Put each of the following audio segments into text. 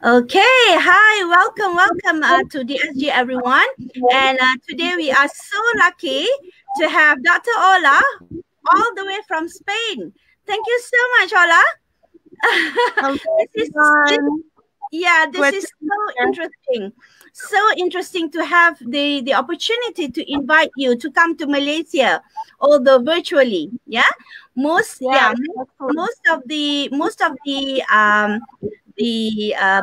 Okay, hi, welcome to DSG everyone. And today we are so lucky to have Dr. Ola all the way from Spain. Thank you so much, Ola. Hello, this everyone. this is so interesting. So interesting to have the opportunity to invite you to come to Malaysia, although virtually. Yeah, most of the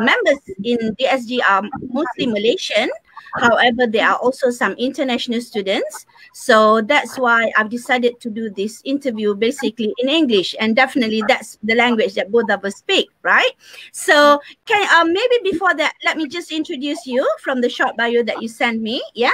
members in DSG are mostly Malaysian. However, there are also some international students. So that's why I've decided to do this interview basically in English. And definitely that's the language that both of us speak, right? So maybe before that, let me just introduce you from the short bio that you sent me. Yeah.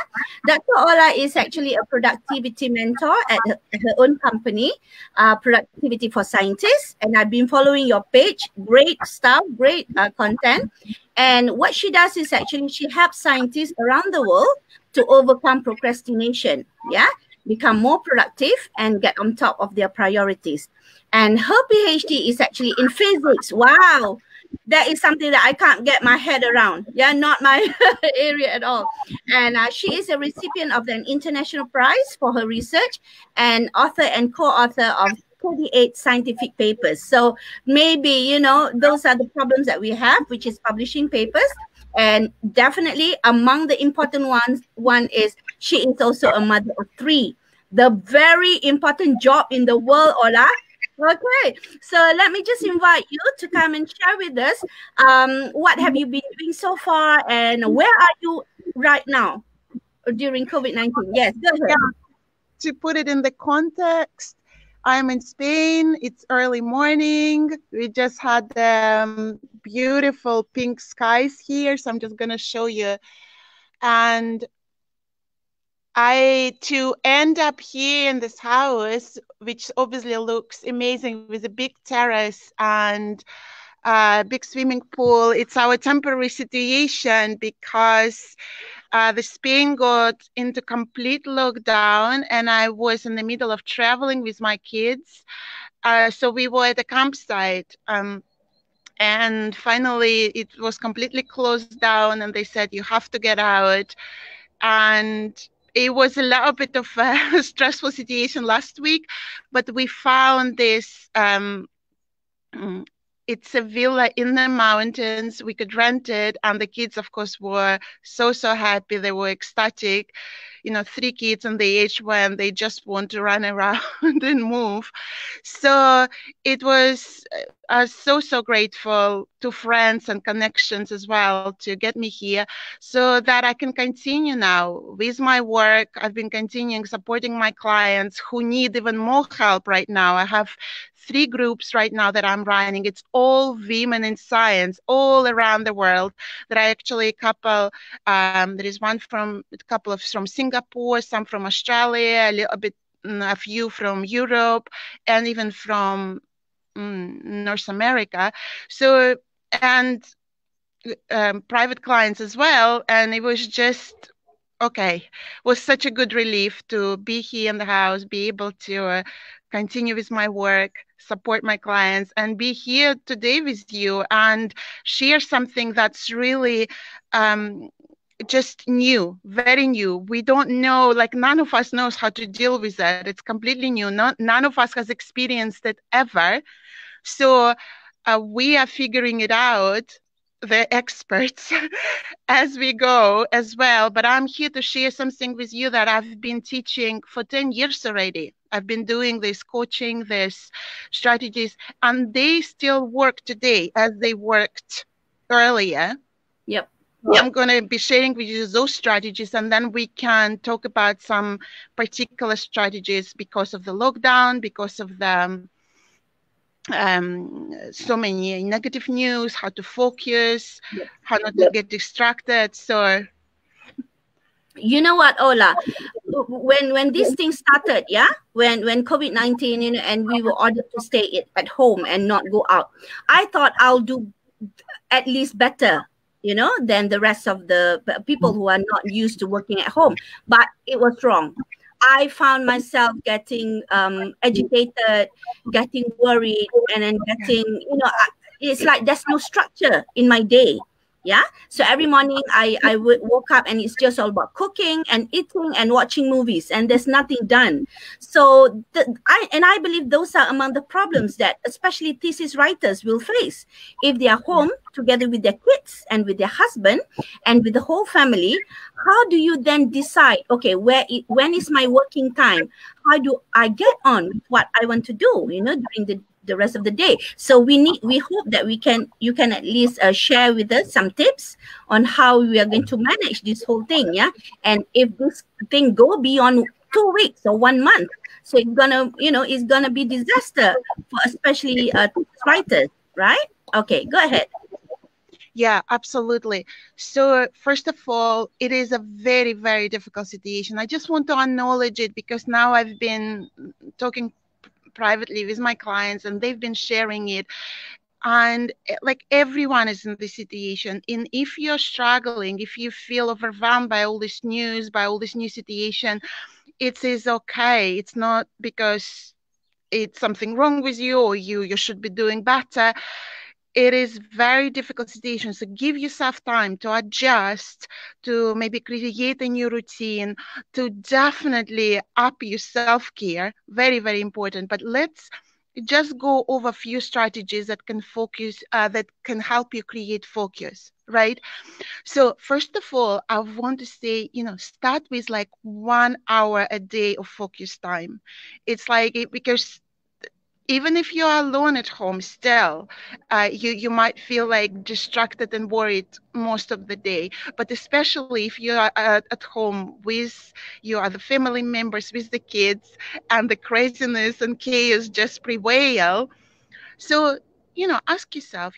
Dr. Ola is actually a productivity mentor at her own company, Productivity for Scientists. And I've been following your page. Great stuff, great content. And what she does is actually she helps scientists around the world to overcome procrastination, yeah, become more productive and get on top of their priorities. And her PhD is actually in physics. Wow. That is something that I can't get my head around. Yeah, not my area at all. And she is a recipient of an international prize for her research and author and co-author of 38 scientific papers. So maybe, you know, those are the problems that we have, which is publishing papers. And definitely among the important ones, one is she is also a mother of 3. The very important job in the world, Ola. Okay, so let me just invite you to come and share with us what have you been doing so far and where are you right now during COVID-19? Yes, go ahead. Yeah. To put it in the context, I'm in Spain. It's early morning. We just had beautiful pink skies here. So I'm just going to show you. And to end up here in this house, which obviously looks amazing with a big terrace and big swimming pool. It's our temporary situation because the Spain got into complete lockdown and I was in the middle of traveling with my kids. So we were at a campsite. And finally, it was completely closed down and they said, you have to get out. And it was a little bit of a stressful situation last week, but we found this it's a villa in the mountains. We could rent it. And the kids, of course, were so happy. They were ecstatic. You know, 3 kids in the age when they just want to run around and move. So it was so grateful to friends and connections as well to get me here so that I can continue now with my work. I've been continuing supporting my clients who need even more help right now. I have 3 groups right now that I'm running. It's all women in science all around the world. There are actually a couple, there is one from Singapore, some from Australia, a few from Europe, and even from North America. So, and private clients as well. And it was just, okay, was such a good relief to be here in the house, be able to continue with my work, support my clients, and be here today with you and share something that's really just new, very new. We don't know, like none of us knows how to deal with that. It's completely new. None of us has experienced it ever. So we are figuring it out, the experts, as we go as well. But I'm here to share something with you that I've been teaching for 10 years already. I've been doing this coaching, this strategies, and they still work today as they worked earlier. Yep. I'm going to be sharing with you those strategies, and then we can talk about some particular strategies because of the lockdown, because of the so many negative news, how to focus, how not to get distracted. So, you know what, Ola, when this thing started, yeah, when COVID-19, you know, and we were ordered to stay at home and not go out, I thought I'll do at least better, you know, than the rest of the people who are not used to working at home. But it was wrong. I found myself getting agitated, getting worried, and then getting, you know, it's like there's no structure in my day. Yeah. So every morning I woke up and it's just all about cooking and eating and watching movies and there's nothing done. So I believe those are among the problems that especially thesis writers will face if they are home together with their kids and with their husband and with the whole family. How do you then decide, okay, when is my working time? How do I get on with what I want to do, during the rest of the day? So we hope that you can at least share with us some tips on how we are going to manage this whole thing. Yeah. And if this thing go beyond 2 weeks or 1 month, so it's gonna be disaster for especially writers, right? Okay, go ahead. Yeah, absolutely. So first of all, it is a very, very difficult situation. I just want to acknowledge it because now I've been talking privately with my clients and they've been sharing it. And like everyone is in this situation. And if you're struggling, if you feel overwhelmed by all this news, by all this new situation, it is okay. It's not because it's something wrong with you or you should be doing better. It is very difficult situation. So give yourself time to adjust, to maybe create a new routine, to definitely up your self-care. Very, very important. But let's just go over a few strategies that can focus, that can help you create focus, right? So first of all, I want to say, start with like 1 hour a day of focus time. It's like because even if you're alone at home still, you might feel like distracted and worried most of the day. But especially if you're at home with your other family members, with the kids, and the craziness and chaos just prevail. So, ask yourself,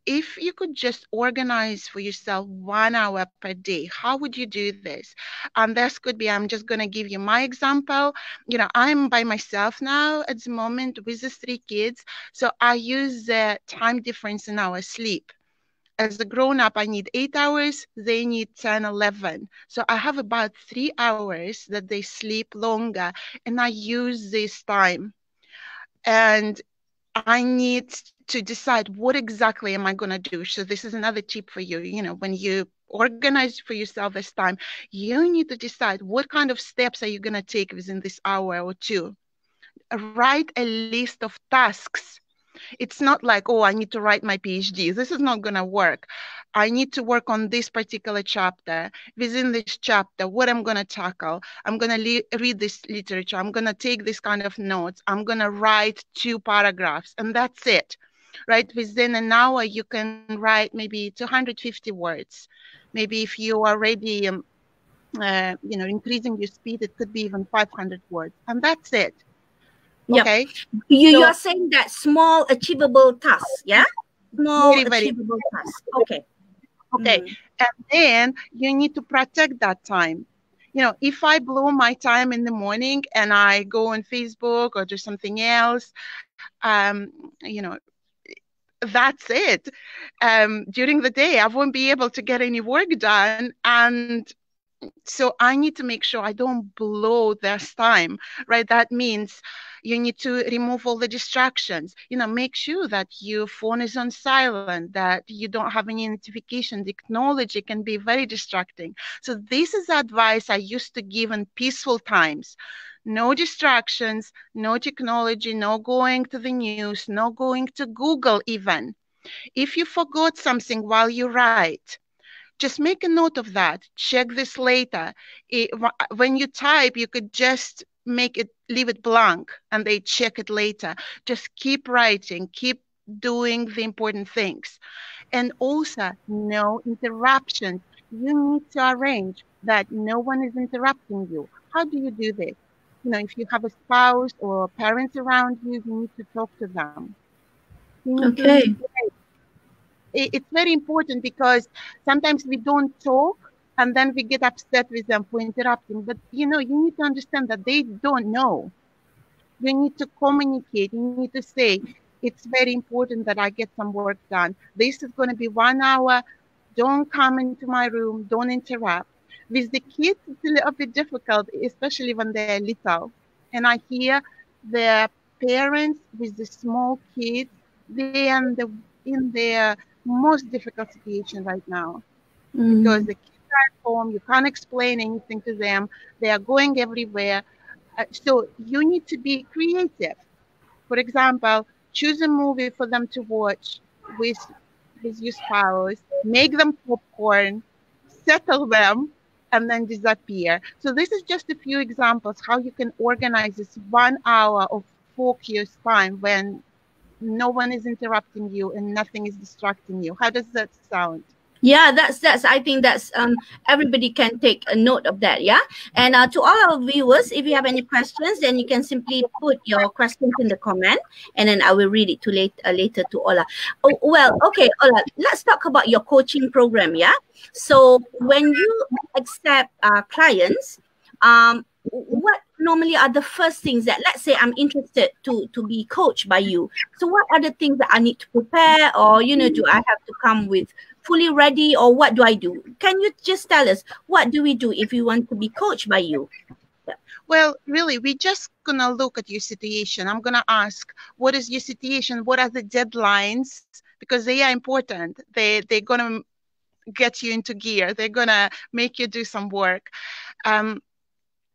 if you could just organize for yourself 1 hour per day, how would you do this? And this could be, I'm just going to give you my example. I'm by myself now at the moment with the 3 kids. So I use the time difference in our sleep. As a grown up, I need 8 hours. They need 10, 11. So I have about 3 hours that they sleep longer and I use this time. And I need to decide what exactly am I going to do. So this is another tip for you. When you organize for yourself this time, you need to decide what kind of steps are you going to take within this hour or two. Write a list of tasks. It's not like, oh, I need to write my PhD. This is not going to work. I need to work on this particular chapter. Within this chapter, what I'm going to tackle, I'm going to read this literature. I'm going to take this kind of notes. I'm going to write 2 paragraphs, and that's it. Right? Within an hour, you can write maybe 250 words. Maybe if you are already, increasing your speed, it could be even 500 words, and that's it. Yep. Okay. You are saying that small achievable tasks, yeah? Small achievable tasks. Okay. Okay. And then you need to protect that time. If I blow my time in the morning and I go on Facebook or do something else, that's it. During the day, I won't be able to get any work done. And so I need to make sure I don't blow this time, right? That means you need to remove all the distractions, make sure that your phone is on silent, that you don't have any notification. The technology can be very distracting. So this is advice I used to give in peaceful times. No distractions, no technology, no going to the news, no going to Google even. If you forgot something while you write, just make a note of that. Check this later. When you type, you could just leave it blank and they check it later. Just keep writing, keep doing the important things. And also no interruptions. You need to arrange that no one is interrupting you. How do you do this? If you have a spouse or parents around you, you need to talk to them. Okay. It's very important because sometimes we don't talk and then we get upset with them for interrupting. But, you need to understand that they don't know. You need to communicate. You need to say, it's very important that I get some work done. This is going to be 1 hour. Don't come into my room. Don't interrupt. With the kids, it's a little bit difficult, especially when they're little. And I hear their parents with the small kids, they are in their most difficult situation right now, because Mm. the kids are at home, you can't explain anything to them, they are going everywhere. So you need to be creative. For example, choose a movie for them to watch with your spouse, make them popcorn, settle them, and then disappear. So this is just a few examples how you can organize this 1 hour of focus time when no one is interrupting you and nothing is distracting you. How does that sound? Yeah, that's I think that's everybody can take a note of that. Yeah. And to all our viewers, if you have any questions, then you can simply put your questions in the comment, and then I will read it to later to Ola. Oh well, okay, Ola, let's talk about your coaching program. Yeah. So when you accept clients, what normally are the first things that, let's say I'm interested to be coached by you, so what are the things that I need to prepare, or do I have to come with fully ready, or what do I do? Can you just tell us what do we do if we want to be coached by you? Yeah. Well, really, we're just gonna look at your situation. I'm gonna ask, what is your situation? What are the deadlines? Because they are important. They're gonna get you into gear. They're gonna make you do some work. Um,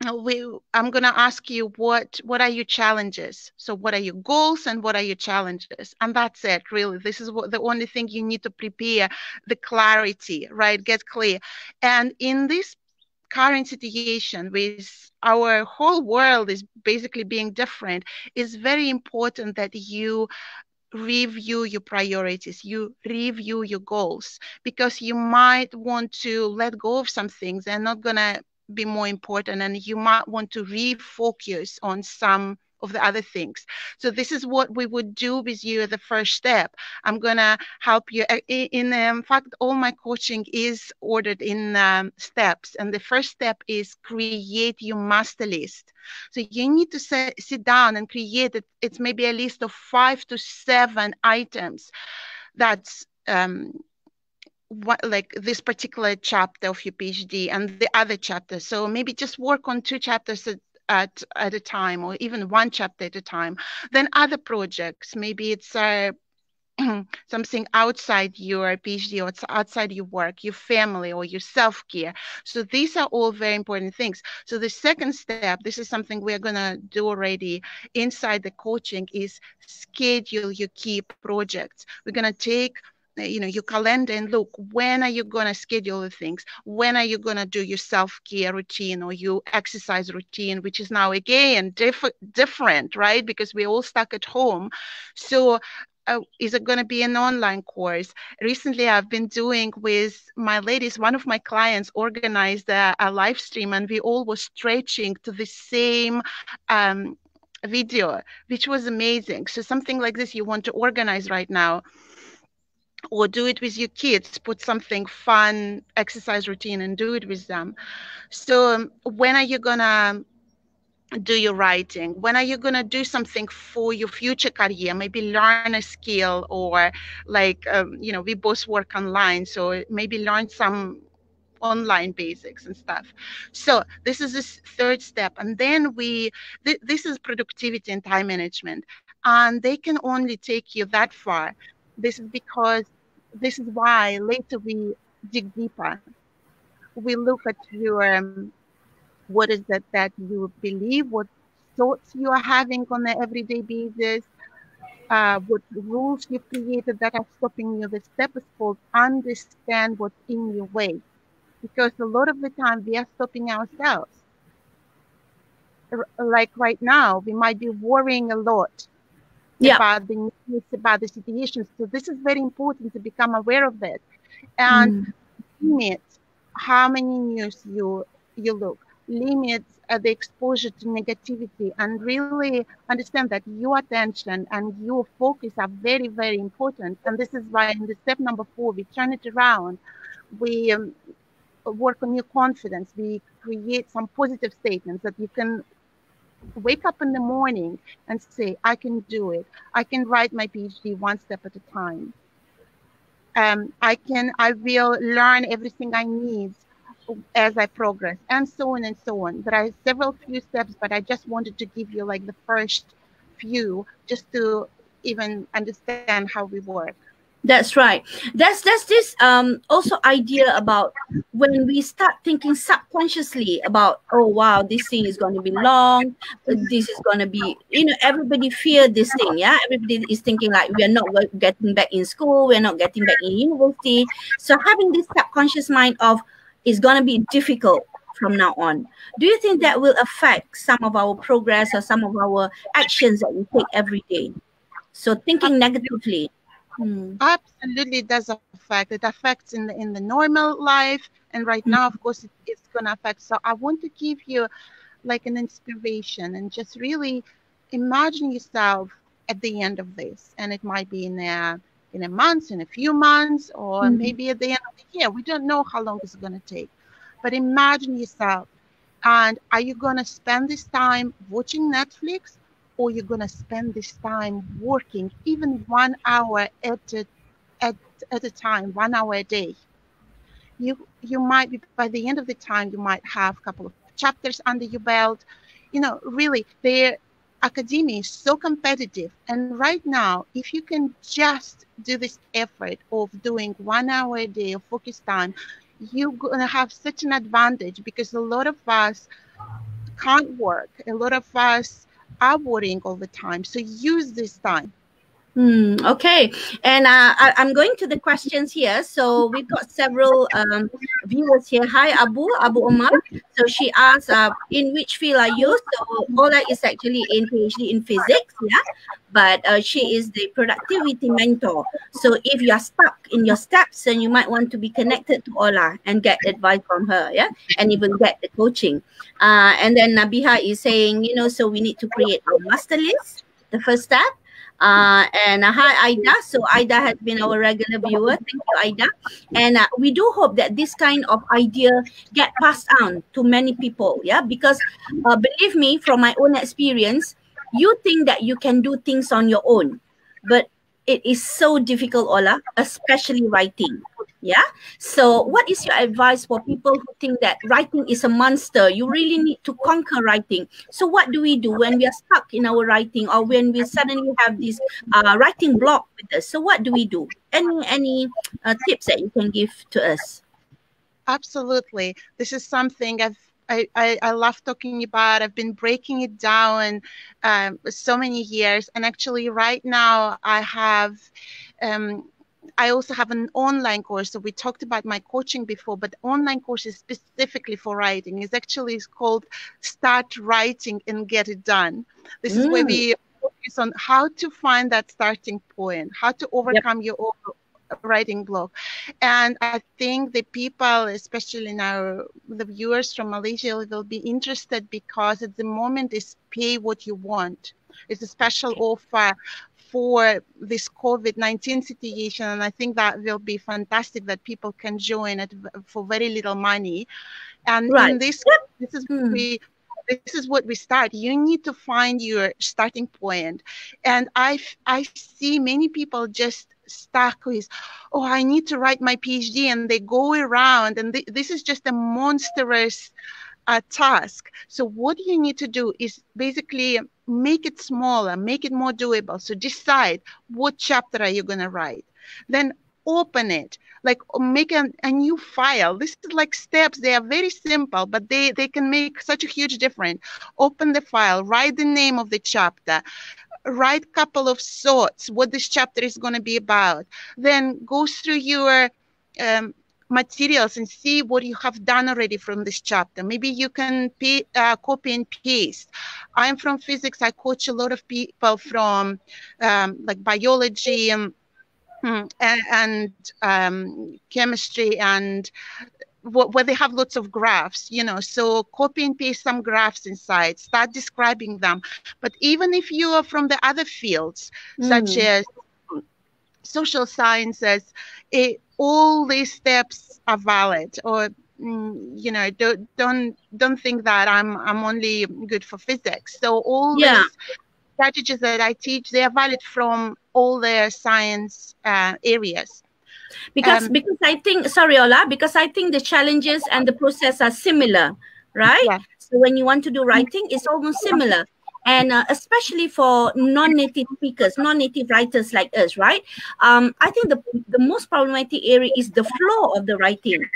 I'm gonna ask you what are your challenges? So what are your goals and what are your challenges? And that's it, really. This is what the only thing you need to prepare, the clarity, right? Get clear. And in this current situation with our whole world is basically being different, it's very important that you review your priorities, you review your goals, because you might want to let go of some things. They're not going to be more important, and you might want to refocus on some of the other things. So this is what we would do with you at the first step. I'm going to help you in fact, all my coaching is ordered in steps, and the first step is create your master list. So you need to sit down and create it. It's maybe a list of 5 to 7 items that's like this particular chapter of your PhD and the other chapter. So maybe just work on 2 chapters at a time, or even 1 chapter at a time. Then other projects, maybe it's something outside your PhD, or it's outside your work, your family, or your self-care. So these are all very important things. So the second step, this is something we're going to do already inside the coaching, is schedule your key projects. We're going to take your calendar and look, when are you going to schedule the things? When are you going to do your self-care routine or your exercise routine, which is now again different, right? Because we're all stuck at home. So is it going to be an online course? Recently, I've been doing with my ladies, one of my clients organized a live stream, and we all were stretching to the same video, which was amazing. So something like this you want to organize right now, or do it with your kids, put something fun, exercise routine, and do it with them. So when are you going to do your writing? When are you going to do something for your future career? Maybe learn a skill, or like, we both work online, so maybe learn some online basics and stuff. So this is this third step. And then this is productivity and time management, and they can only take you that far. This is why later we dig deeper. We look at your what is it that you believe, what thoughts you are having on an everyday basis, what rules you've created that are stopping you. The step is called understand what's in your way, because a lot of the time we are stopping ourselves. Like right now, we might be worrying a lot about the news, about the situation. So this is very important to become aware of it, and limit how many news you look, limit the exposure to negativity, and really understand that your attention and your focus are very, very important. And this is why in the step number 4, we turn it around. We work on your confidence. We create some positive statements that you can wake up in the morning and say, I can do it. I can write my PhD 1 step at a time. I will learn everything I need as I progress, and so on and so on. There are several few steps, but I just wanted to give you like the first few, just to even understand how we work. That's right. There's this also idea about when we start thinking subconsciously about, oh wow, this thing is going to be long, this is going to be, everybody fear this thing, yeah. Everybody is thinking like we are not getting back in school, we're not getting back in university. So having this subconscious mind of it's going to be difficult from now on. Do you think that will affect some of our progress or some of our actions that we take every day? So thinking negatively. Absolutely does affect. It affects in the normal life, and right now, of course, it's gonna affect. So I want to give you like an inspiration and just really imagine yourself at the end of this, and it might be in a month, in a few months, or maybe at the end of the year. We don't know how long it's gonna take, but imagine yourself. And are you gonna spend this time watching Netflix, or you're going to spend this time working even 1 hour at a time, 1 hour a day? You might be, by the end of the time, you might have a couple of chapters under your belt. Really, the academia is so competitive. And right now, if you can just do this effort of doing 1 hour a day of focus time, you're going to have such an advantage, because a lot of us can't work. A lot of us are worrying all the time. So use this time. Okay, and I'm going to the questions here. So we've got several viewers here. Hi, Abu Omar. So she asks, in which field are you? So Ola is actually in PhD in physics, yeah, but she is the productivity mentor. So if you are stuck in your steps, then you might want to be connected to Ola and get advice from her, yeah, and even get the coaching. And then Nabiha is saying, so we need to create our master list, the first step. And hi, Aida. So Aida has been our regular viewer. Thank you, Aida. And we do hope that this kind of idea get passed on to many people. Yeah, because believe me, from my own experience, you think that you can do things on your own, but it is so difficult, Ola, especially writing. Yeah. So what is your advice for people who think that writing is a monster? You really need to conquer writing. So what do we do when we are stuck in our writing, or when we suddenly have this writing block with us? So what do we do? Any tips that you can give to us? Absolutely. This is something I love talking about. I've been breaking it down so many years. And actually right now I also have an online course. So we talked about my coaching before, but the online course is specifically for writing. It's called Start Writing and Get It Done. This is where we focus on how to find that starting point, how to overcome your own writing block. And I think the people, especially now the viewers from Malaysia, will be interested, because at the moment is pay what you want. It's a special offer for this COVID-19 situation, and I think that will be fantastic that people can join it for very little money. And in this is what we start. You need to find your starting point. And I see many people just stuck with, oh, I need to write my PhD, and they go around, and this is just a monstrous task. So what you need to do is basically make it smaller, make it more doable. So decide what chapter are you going to write, then open it, like make a new file. This is like steps. They are very simple, but they can make such a huge difference. Open the file, write the name of the chapter, write a couple of thoughts, what this chapter is going to be about, then go through your materials and see what you have done already from this chapter. Maybe you can copy and paste. I'm from physics. I coach a lot of people from like biology and chemistry, and where they have lots of graphs, so copy and paste some graphs inside, start describing them. But even if you are from the other fields, such as social sciences, all these steps are valid. Or don't think that I'm only good for physics. So all these strategies that I teach, they are valid from all the science areas. Because I think, sorry, Ola, because I think the challenges and the process are similar, right? Yeah. So when you want to do writing, it's almost similar. And especially for non-native speakers, non-native writers like us, right? I think the most problematic area is the flow of the writing.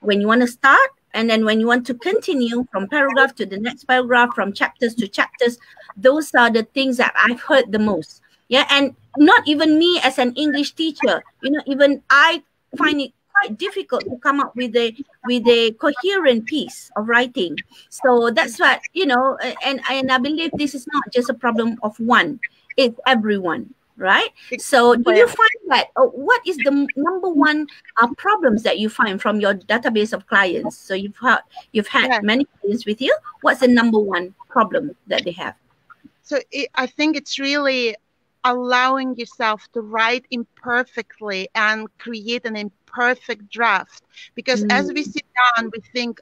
When you want to start, and then when you want to continue from paragraph to the next paragraph, from chapters to chapters, those are the things that I've heard the most. Yeah, and not even me as an English teacher, even I find it quite difficult to come up with a coherent piece of writing. So that's what, and I believe this is not just a problem of one, it's everyone. Right. So do you find that, what is the number one problems that you find from your database of clients? So you've had many clients with you. What's the number one problem that they have? So I think it's really allowing yourself to write imperfectly and create an imperfect draft. Because as we sit down, we think,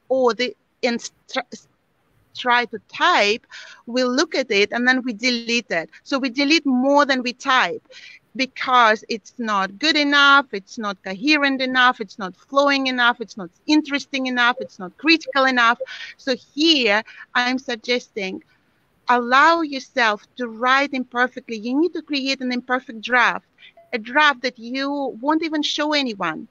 try to type, we look at it and then we delete it. So we delete more than we type because it's not good enough, it's not coherent enough, it's not flowing enough, it's not interesting enough, it's not critical enough. So here I'm suggesting allow yourself to write imperfectly. You need to create an imperfect draft, a draft that you won't even show anyone.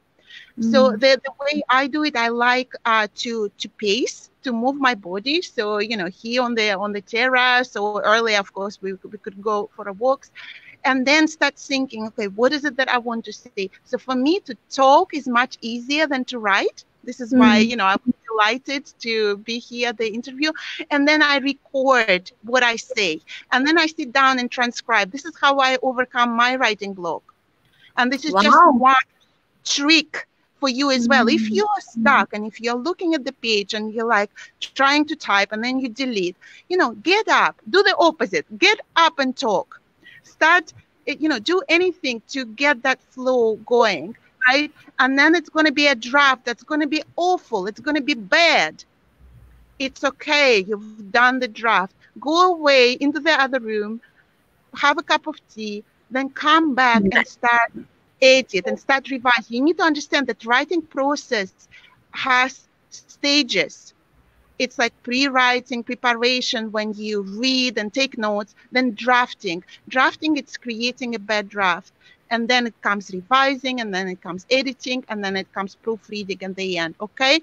So the way I do it, I like to pace, to move my body. So, here on the terrace, or earlier, of course, we could go for a walk, and then start thinking, okay, what is it that I want to say? So for me, to talk is much easier than to write. This is why, I'm delighted to be here at the interview. And then I record what I say. And then I sit down and transcribe. This is how I overcome my writing block. And this is just one trick for you as well. If you're stuck and if you're looking at the page and you're like trying to type and then you delete, get up, do the opposite, get up and talk, start, do anything to get that flow going, right? And then it's going to be a draft that's going to be awful. It's going to be bad. It's okay. You've done the draft. Go away into the other room, have a cup of tea, then come back and start edit and start revising. You need to understand that writing process has stages. It's like pre-writing, preparation, when you read and take notes, then drafting. Drafting, it's creating a bad draft. And then it comes revising, and then it comes editing, and then it comes proofreading at the end. Okay?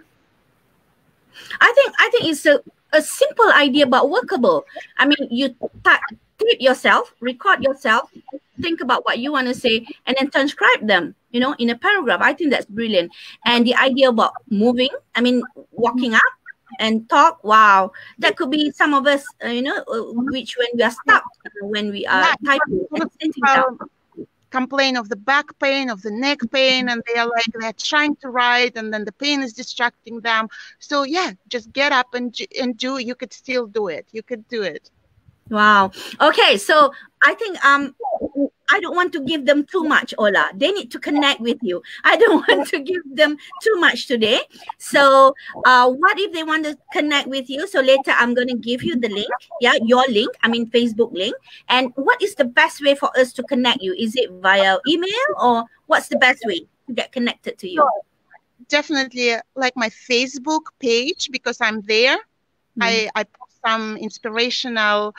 I think it's a simple idea but workable. I mean, you tape yourself, record yourself, think about what you want to say, and then transcribe them, in a paragraph. I think that's brilliant. And the idea about moving, walking up and talk, wow, that could be some of us, which when we are stuck, when we are typing and sitting down. Complain of the back pain, of the neck pain, and they're trying to write, and then the pain is distracting them. So just get up and do. You could still do it. You could do it. Wow. Okay, so I think I don't want to give them too much, Ola. They need to connect with you. I don't want to give them too much today. So what if they want to connect with you? So later I'm going to give you the link. Yeah, your link. Facebook link. And what is the best way for us to connect you? Is it via email, or what's the best way to get connected to you? Definitely like my Facebook page, because I'm there. I post some inspirational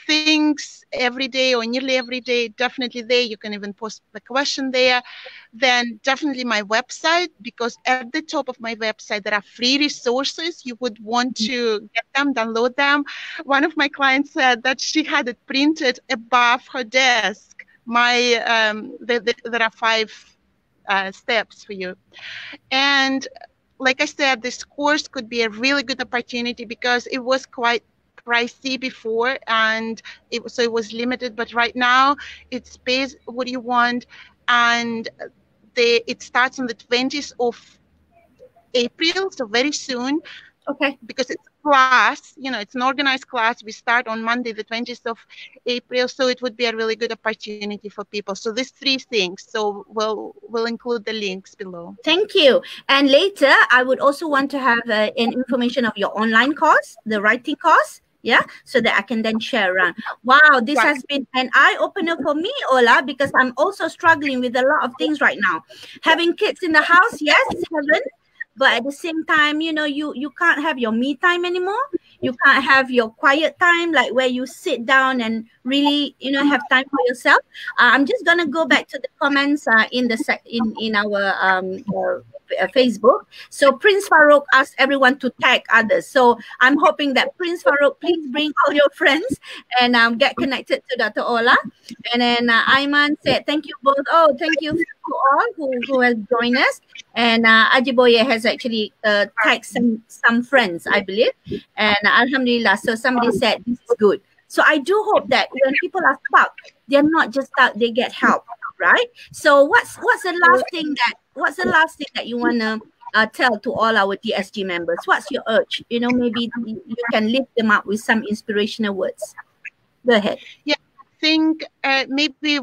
things every day, or nearly every day. Definitely there. You can even post the question there. Then definitely my website, because at the top of my website there are free resources. You would want to get them, download them. One of my clients said that she had it printed above her desk. There are 5 steps for you. And like I said, this course could be a really good opportunity, because it was quite pricey before, and it was limited, but right now it pays what you want, and it starts on the 20th of April, so very soon. Okay. Because it's a class, it's an organized class. We start on Monday, the 20th of April, so it would be a really good opportunity for people. So these 3 things. So we'll include the links below. Thank you. And later, I would also want to have an information of your online course, the writing course. Yeah, so that I can then share around. Wow, this has been an eye-opener for me, Ola, because I'm also struggling with a lot of things right now. Having kids in the house, yes, it's heaven. But at the same time, you can't have your me time anymore. You can't have your quiet time, like where you sit down and really, have time for yourself. I'm just gonna go back to the comments in the in our Facebook. So Prince Farouk asked everyone to tag others. So I'm hoping that Prince Farouk, please bring all your friends and get connected to Dr. Ola. And then Aiman said, thank you both. Oh, thank you to all who has joined us. And Ajiboye has actually tagged some friends, I believe. And Alhamdulillah, so somebody said this is good. So I do hope that when people are stuck, they're not just stuck, they get help, right? So what's the last thing that you wanna tell to all our DSG members? What's your urge? Maybe you can lift them up with some inspirational words. Go ahead. Yeah, I think maybe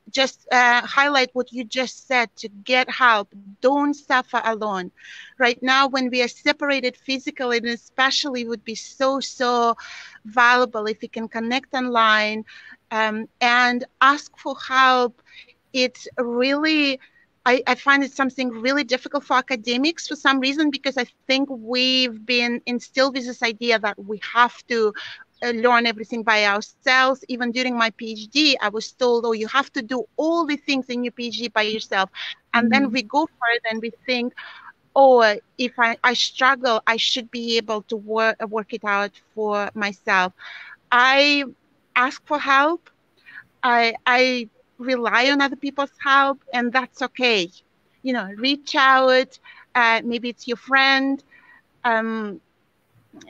just highlight what you just said, to get help. Don't suffer alone. Right now, when we are separated physically, and especially would be so valuable if you can connect online and ask for help. It's really, I find it something really difficult for academics for some reason, because I think we've been instilled with this idea that we have to learn everything by ourselves. Even during my PhD, I was told, oh, you have to do all the things in your PhD by yourself. And then we go further and we think, oh, if I struggle, I should be able to work it out for myself. I ask for help. I rely on other people's help, and that's okay. Reach out. Maybe it's your friend.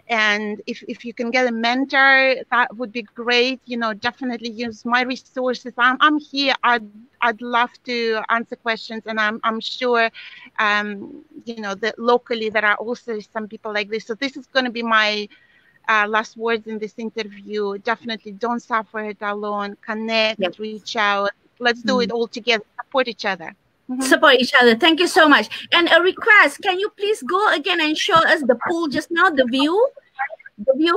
And if you can get a mentor, that would be great. Definitely use my resources. I'm here. I'd love to answer questions, and I'm sure, that locally there are also some people like this. So this is going to be my last words in this interview. Definitely don't suffer it alone. Connect, reach out. Let's do it all together. Support each other. Support each other. Thank you so much. And a request, can you please go again and show us the pool just now, the view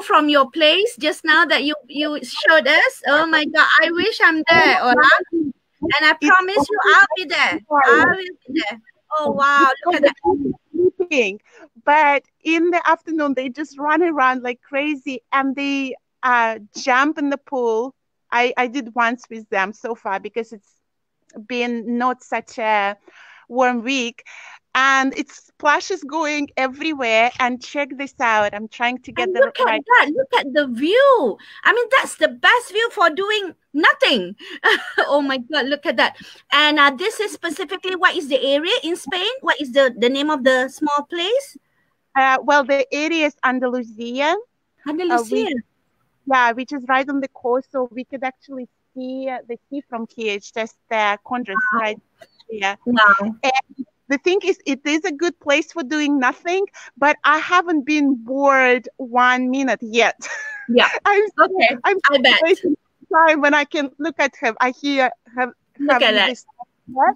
from your place just now that you showed us? Oh my God, I wish I'm there, Ola. And I promise you I'll be there. I will be there. Oh wow, look at that. But in the afternoon, they just run around like crazy, and they jump in the pool. I did once with them so far, because it's been not such a warm week, and it's splashes going everywhere. And check this out, I'm trying to get look at the view. I mean, that's the best view for doing nothing. Oh my God, look at that. And this is specifically, what is the area in Spain? What is the name of the small place? Well, the area is Andalusia. Which is right on the coast, so we could actually see the sea from here. It's just contrast right here. Wow. And the thing is, it is a good place for doing nothing, but I haven't been bored 1 minute yet. Yeah. I bet. Time when I can look at her, I hear her. Look at that.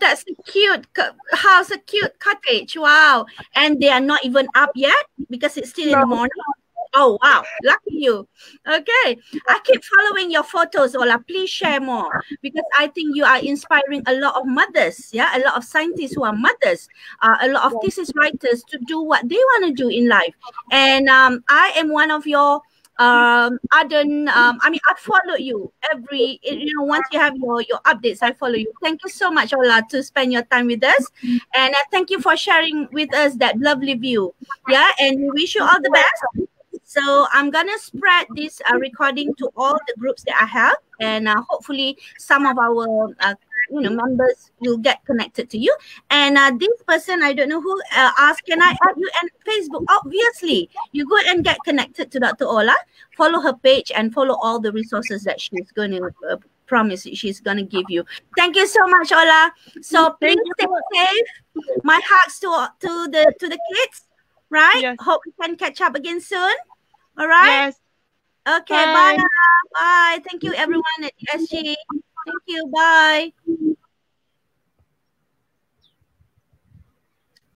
That's a cute house, a cute cottage. Wow. And they are not even up yet because it's still in the morning. Oh, wow. Lucky you. Okay. I keep following your photos, Ola. Please share more, because I think you are inspiring a lot of mothers. Yeah. A lot of scientists who are mothers, a lot of thesis writers to do what they want to do in life. And I am one of your I follow you once you have your updates, I follow you. Thank you so much, Ola, to spend your time with us. And thank you for sharing with us that lovely view. Yeah. And we wish you all the best. So I'm gonna spread this recording to all the groups that I have, and hopefully some of our members will get connected to you. And this person, I don't know who, asked, can I add you on Facebook? Obviously, you go and get connected to Dr. Ola, follow her page, and follow all the resources that she's going to promise she's going to give you. Thank you so much, Ola. So please stay safe. My hugs to the kids. Right? Yes. Hope we can catch up again soon. All right? Yes. Okay, bye. Bye. Thank you, everyone at SG. Thank you. Bye.